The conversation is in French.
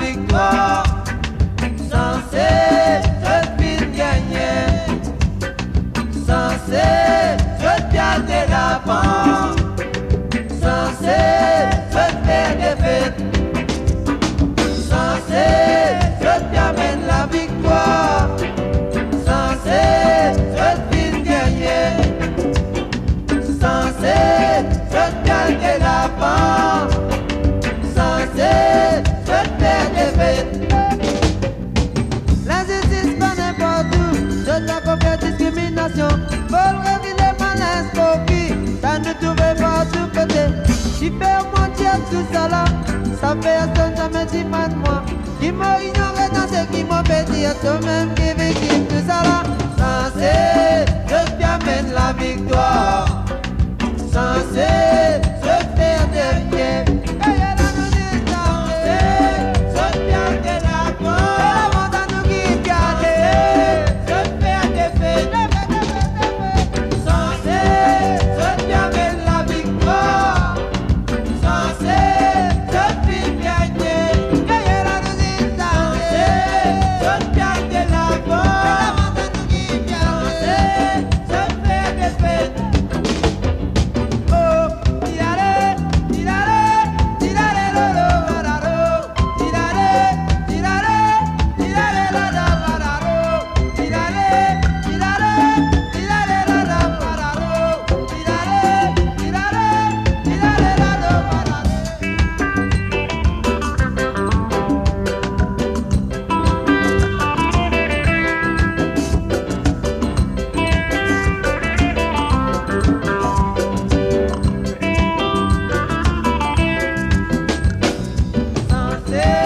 victoire. Censé je fin gagner. Censé je perdre l'avant. Censé je faire défaite. Censé je t'amène la victoire. Censé je fin gagner. Censé je perdre l'avant. Censé je faire défaite. L'injustice pas n'importe où, je t'accompagne discrimination. Vol, réveiller malin, profit, t'as nous trouvé par tous côtés. Super mondial, tout ça là, ça personne jamais dit mal de moi. Qui m'a ignoré dans ce qui m'a fait dire, toi-même qui est victime, tout ça là. Censé, je t'amène la victoire. Censé, je faire des biens. Yeah.